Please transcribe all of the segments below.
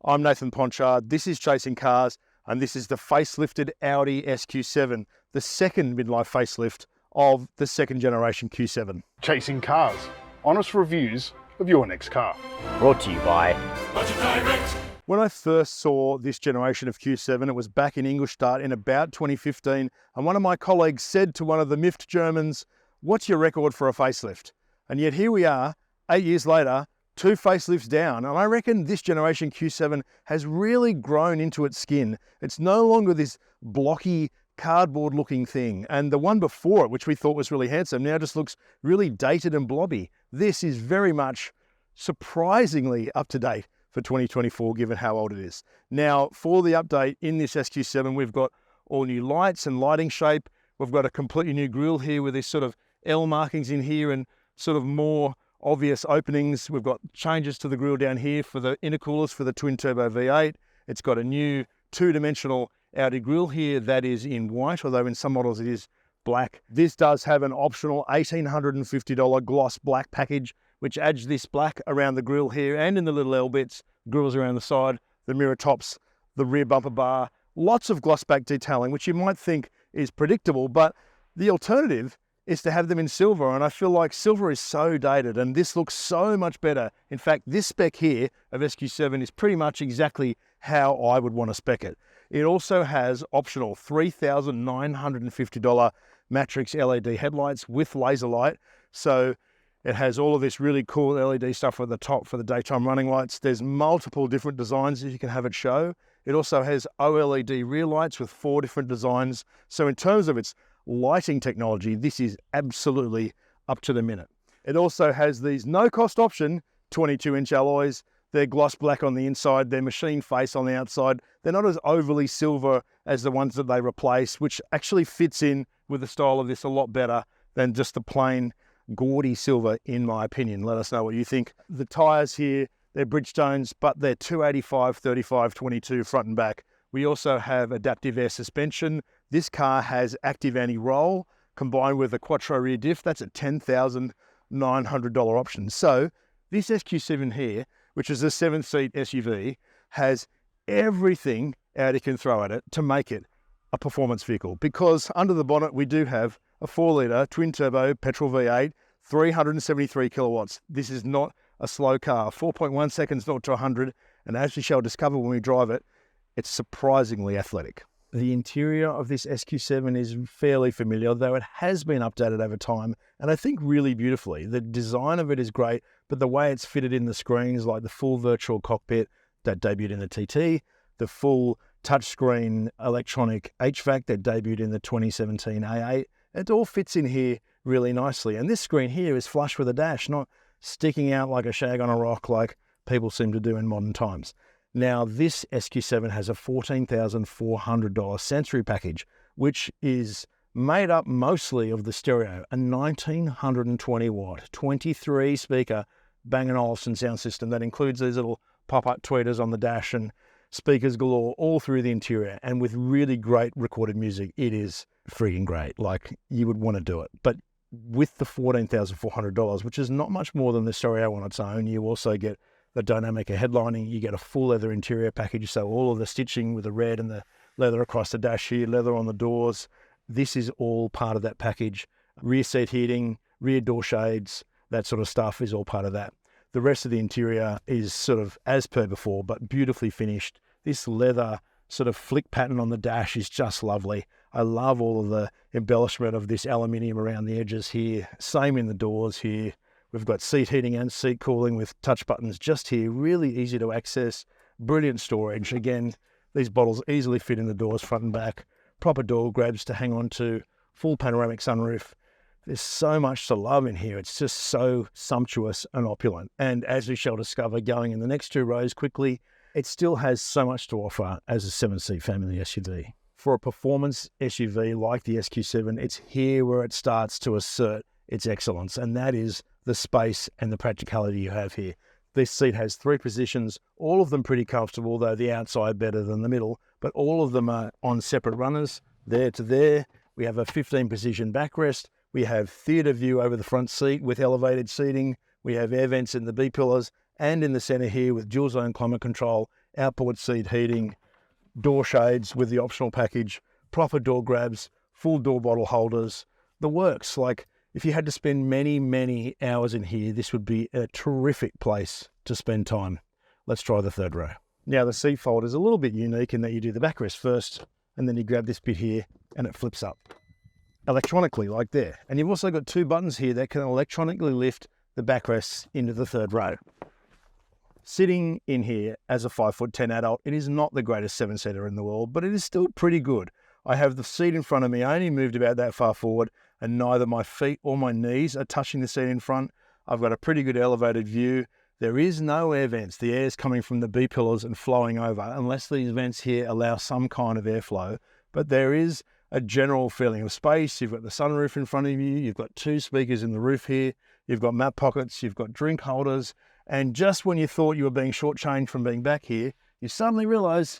I'm Nathan Ponchard, this is Chasing Cars, and this is the facelifted Audi SQ7, the second midlife facelift of the second generation Q7. Chasing Cars, honest reviews of your next car. Brought to you by Budget Direct. When I first saw this generation of Q7, it was back in Ingolstadt in about 2015, and one of my colleagues said to one of the miffed Germans, "What's your record for a facelift?" And yet here we are, 8 years later, 2 facelifts down, and I reckon this generation Q7 has really grown into its skin. It's no longer this blocky, cardboard looking thing, and the one before it, which we thought was really handsome, now just looks really dated and blobby. This is very much surprisingly up to date for 2024, given how old it is. Now, for the update in this SQ7, we've got all new lights and lighting shape. We've got a completely new grille here with these sort of L markings in here and sort of more obvious openings. We've got changes to the grille down here for the intercoolers for the twin turbo V8. It's got a new two-dimensional Audi grille here that is in white, although in some models it is black. This does have an optional $1,850 gloss black package, which adds this black around the grille here and in the little L bits, grills around the side, the mirror tops, the rear bumper bar, lots of gloss back detailing, which you might think is predictable, but the alternative is to have them in silver, and I feel like silver is so dated and this looks so much better. In fact, this spec here of SQ7 is pretty much exactly how I would want to spec it. It also has optional $3,950 Matrix LED headlights with laser light, so it has all of this really cool LED stuff at the top for the daytime running lights. There's multiple different designs that you can have it show. It also has OLED rear lights with 4 different designs, so in terms of its lighting technology, this is absolutely up to the minute. It also has these no-cost option 22-inch alloys. They're gloss black on the inside, they're machine face on the outside. They're not as overly silver as the ones that they replace, which actually fits in with the style of this a lot better than just the plain gaudy silver, in my opinion. Let us know what you think. The tyres here, they're Bridgestones, but they're 285, 35, 22 front and back. We also have adaptive air suspension. This car has active anti-roll combined with a Quattro rear diff. That's a $10,900 option. So this SQ7 here, which is a 7-seat SUV, has everything Audi can throw at it to make it a performance vehicle, because under the bonnet we do have a 4-litre twin-turbo petrol V8, 373 kilowatts. This is not a slow car. 4.1 seconds 0 to 100, and as we shall discover when we drive it, it's surprisingly athletic. The interior of this SQ7 is fairly familiar, though it has been updated over time, and I think really beautifully. The design of it is great, but the way it's fitted in the screens, like the full virtual cockpit that debuted in the TT, the full touchscreen electronic HVAC that debuted in the 2017 A8, it all fits in here really nicely. And this screen here is flush with a dash, not sticking out like a shag on a rock like people seem to do in modern times. Now, this SQ7 has a $14,400 sensory package, which is made up mostly of the stereo, a 1920 watt, 23 speaker Bang & Olufsen sound system that includes these little pop-up tweeters on the dash and speakers galore all through the interior, and with really great recorded music. It is freaking great. Like, you would want to do it. But with the $14,400, which is not much more than the stereo on its own, you also get the Dynamica headlining, you get a full leather interior package, so all of the stitching with the red and the leather across the dash here, leather on the doors, this is all part of that package. Rear seat heating, rear door shades, that sort of stuff is all part of that. The rest of the interior is sort of as per before, but beautifully finished. This leather sort of flick pattern on the dash is just lovely. I love all of the embellishment of this aluminium around the edges here. Same in the doors here. We've got seat heating and seat cooling with touch buttons just here. Really easy to access. Brilliant storage. Again, these bottles easily fit in the doors front and back. Proper door grabs to hang on to. Full panoramic sunroof. There's so much to love in here. It's just so sumptuous and opulent. And as we shall discover going in the next 2 rows quickly, it still has so much to offer as a 7-seat family SUV. For a performance SUV like the SQ7, it's here where it starts to assert its excellence, and that is the space and the practicality you have here. This seat has 3 positions, all of them pretty comfortable, though the outside better than the middle, but all of them are on separate runners, there to there. We have a 15-position backrest. We have theatre view over the front seat with elevated seating. We have air vents in the B-pillars and in the centre here with dual zone climate control outboard seat heating, door shades with the optional package, proper door grabs, full door bottle holders, the works. Like, if you had to spend many hours in here, this would be a terrific place to spend time. Let's try the third row. Now, the seat fold is a little bit unique in that you do the backrest first, and then you grab this bit here and it flips up electronically like there. And you've also got two buttons here that can electronically lift the backrests into the third row. Sitting in here as a 5'10" adult, it is not the greatest 7-seater in the world, but it is still pretty good. I have the seat in front of me. I only moved about that far forward, and neither my feet or my knees are touching the seat in front. I've got a pretty good elevated view. There is no air vents. The air is coming from the B-pillars and flowing over, unless these vents here allow some kind of airflow. But there is a general feeling of space. You've got the sunroof in front of you. You've got two speakers in the roof here. You've got map pockets. You've got drink holders. And just when you thought you were being shortchanged from being back here, you suddenly realize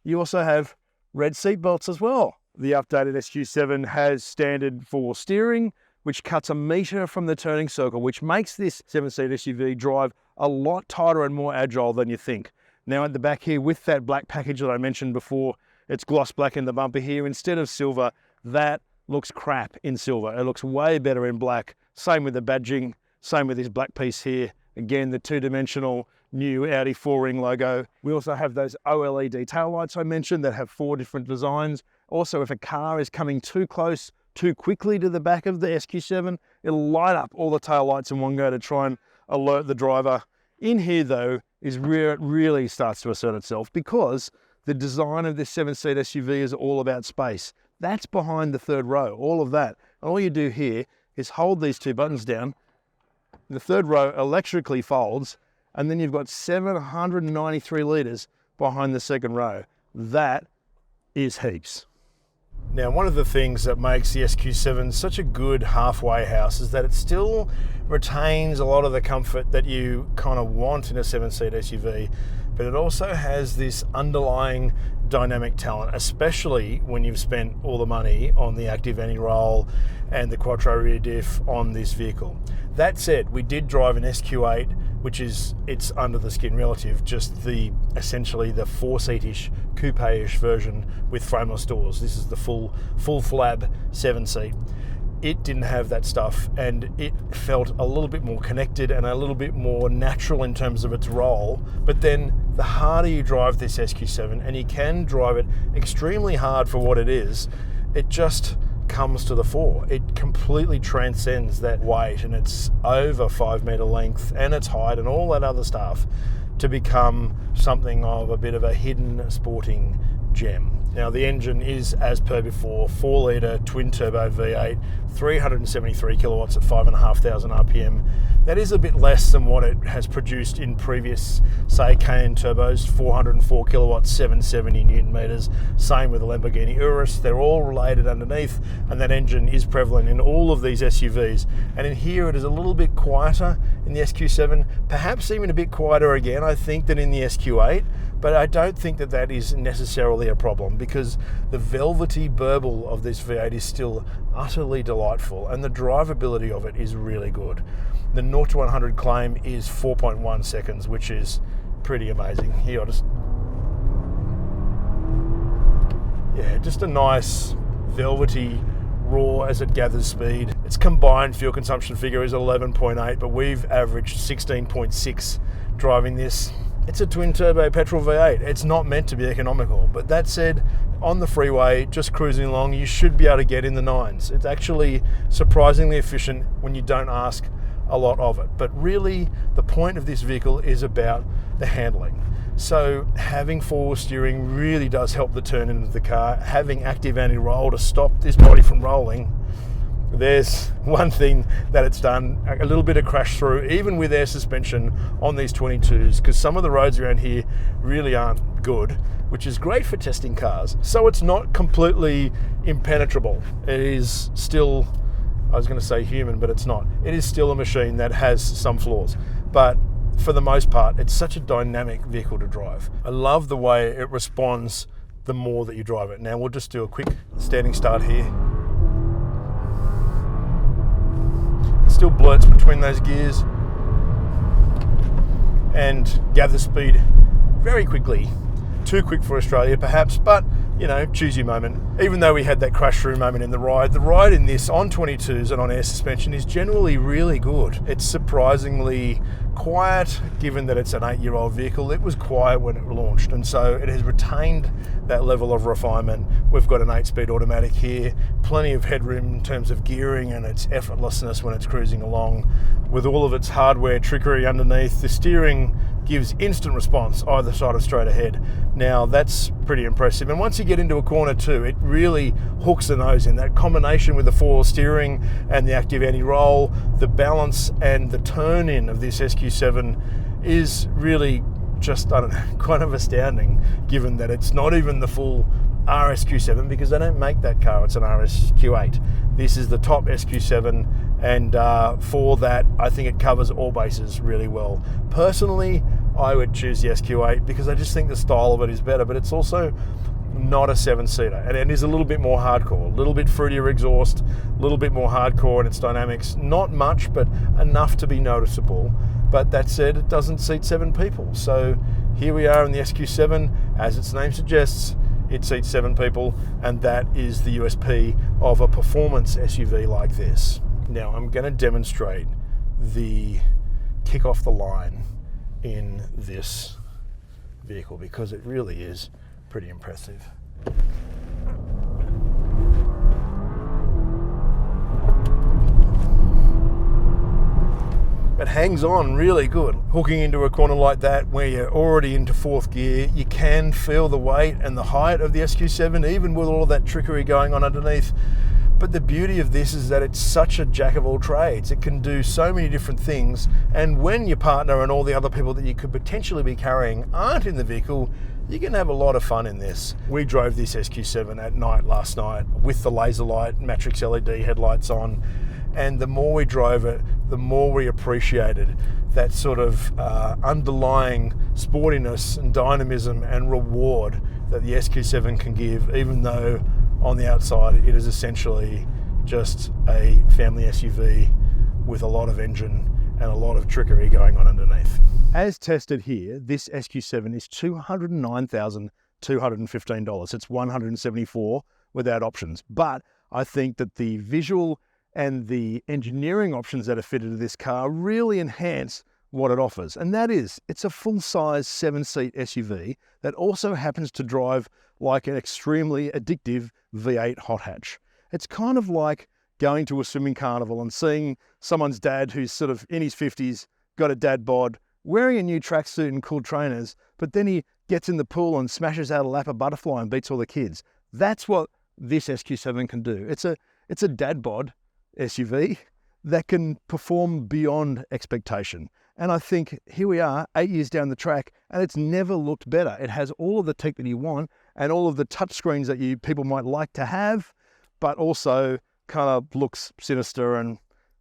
you also have red seat belts as well. The updated SQ7 has standard 4 steering, which cuts 1 meter from the turning circle, which makes this 7-seat SUV drive a lot tighter and more agile than you think. Now at the back here, with that black package that I mentioned before, it's gloss black in the bumper here instead of silver. That looks crap in silver. It looks way better in black. Same with the badging, same with this black piece here. Again, the two-dimensional new Audi 4-ring logo. We also have those OLED taillights I mentioned that have 4 different designs. Also, if a car is coming too close, too quickly to the back of the SQ7, it'll light up all the taillights in one go to try and alert the driver. In here, though, is where it really starts to assert itself, because the design of this 7-seat SUV is all about space. That's behind the third row, all of that. And all you do here is hold these two buttons down. The third row electrically folds, and then you've got 793 litres behind the second row. That is heaps. Now, one of the things that makes the SQ7 such a good halfway house is that it still retains a lot of the comfort that you kind of want in a 7-seat SUV, but it also has this underlying dynamic talent, especially when you've spent all the money on the active anti-roll and the Quattro rear diff on this vehicle. That said, we did drive an SQ8, which is its under the skin relative, just the essentially the 4-seatish coupe-ish version with frameless doors. This is the full flab 7-seat. It didn't have that stuff, and it felt a little bit more connected and a little bit more natural in terms of its roll. But then the harder you drive this SQ7, and you can drive it extremely hard for what it is, it just comes to the fore. It completely transcends that weight and its over 5 meter length and its height and all that other stuff to become something of a bit of a hidden sporting gem. Now, the engine is, as per before, 4-litre twin-turbo V8, 373 kilowatts at 5,500 RPM. That is a bit less than what it has produced in previous, say, Cayenne turbos, 404 kilowatts, 770 newton meters. Same with the Lamborghini Urus. They're all related underneath, and that engine is prevalent in all of these SUVs. And in here, it is a little bit quieter in the SQ7, perhaps even a bit quieter again, I think, than in the SQ8. But I don't think that that is necessarily a problem, because the velvety burble of this V8 is still utterly delightful, and the drivability of it is really good. The 0 to 100 claim is 4.1 seconds, which is pretty amazing. Here, just a nice velvety roar as it gathers speed. Its combined fuel consumption figure is 11.8, but we've averaged 16.6 driving this. It's a twin-turbo petrol V8. It's not meant to be economical. But that said, on the freeway, just cruising along, you should be able to get in the 9s. It's actually surprisingly efficient when you don't ask a lot of it. But really, the point of this vehicle is about the handling. So having forward steering really does help the turn into the car. Having active anti-roll to stop this body from rolling, there's one thing that it's done, a little bit of crash through, even with air suspension on these 22s, because some of the roads around here really aren't good, which is great for testing cars. So it's not completely impenetrable. It is still, I was going to say human, but it's not. It is still a machine that has some flaws. But for the most part, it's such a dynamic vehicle to drive. I love the way it responds the more that you drive it. Now we'll just do a quick standing start here. Still blurts between those gears and gathers speed very quickly Too quick for Australia, perhaps, but, you know, choose your moment. Even though we had that crash through moment in the ride in this on 22s and on air suspension is generally really good. It's surprisingly quiet, given that it's an 8-year-old vehicle. It was quiet when it launched, and so it has retained that level of refinement. We've got an 8-speed automatic here, plenty of headroom in terms of gearing and its effortlessness when it's cruising along. With all of its hardware trickery underneath, the steering gives instant response either side of straight ahead. Now that's pretty impressive, and once you get into a corner too, it really hooks the nose in. That combination with the 4-wheel steering and the active anti-roll, the balance and the turn in of this SQ7 is really just, I don't know, kind of astounding, given that it's not even the full RSQ7, because they don't make that car, it's an RSQ8. This is the top SQ7, and for that I think it covers all bases really well. Personally, I would choose the SQ8 because I just think the style of it is better, but it's also not a 7-seater, and it is a little bit more hardcore, a little bit fruitier exhaust, a little bit more hardcore in its dynamics. Not much, but enough to be noticeable. But that said, it doesn't seat 7 people. So here we are in the SQ7, as its name suggests, it seats 7 people, and that is the USP of a performance SUV like this. Now I'm going to demonstrate the kick off the line in this vehicle because it really is pretty impressive. It hangs on really good. Hooking into a corner like that where you're already into 4th gear, you can feel the weight and the height of the SQ7, even with all of that trickery going on underneath. But the beauty of this is that it's such a jack of all trades. It can do so many different things, and when your partner and all the other people that you could potentially be carrying aren't in the vehicle, you can have a lot of fun in this. We drove this SQ7 at night last night with the laser light matrix LED headlights on, and the more we drove it, the more we appreciated that sort of underlying sportiness and dynamism and reward that the SQ7 can give, even though on the outside it is essentially just a family SUV with a lot of engine and a lot of trickery going on underneath. As tested here, this SQ7 is $209,215. It's $174 without options. But I think that the visual and the engineering options that are fitted to this car really enhance what it offers. And that is, it's a full-size 7-seat SUV that also happens to drive like an extremely addictive V8 hot hatch. It's kind of like going to a swimming carnival and seeing someone's dad who's sort of in his 50s, got a dad bod, wearing a new tracksuit and cool trainers, but then he gets in the pool and smashes out a lap of butterfly and beats all the kids. That's what this SQ7 can do. It's a dad bod SUV that can perform beyond expectation. And I think here we are 8 years down the track and it's never looked better. It has all of the tech that you want and all of the touch screens that people might like to have, but also kind of looks sinister and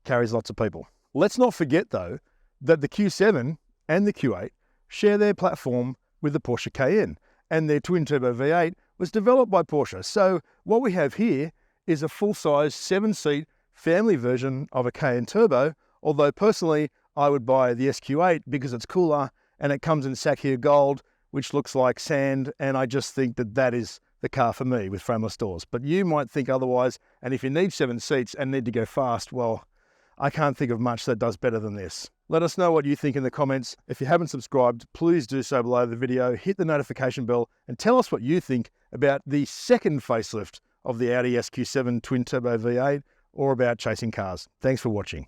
carries lots of people. Let's not forget though, that the Q7 and the Q8 share their platform with the Porsche Cayenne, and their twin-turbo V8 was developed by Porsche. So what we have here is a full-size 7-seat family version of a Cayenne Turbo, although personally I would buy the SQ8 because it's cooler and it comes in Sakhir Gold, which looks like sand, and I just think that that is the car for me with frameless doors. But you might think otherwise, and if you need 7 seats and need to go fast, well, I can't think of much that does better than this. Let us know what you think in the comments. If you haven't subscribed, please do so below the video, hit the notification bell, and tell us what you think about the second facelift of the Audi SQ7 twin-turbo V8, or about chasing cars. Thanks for watching.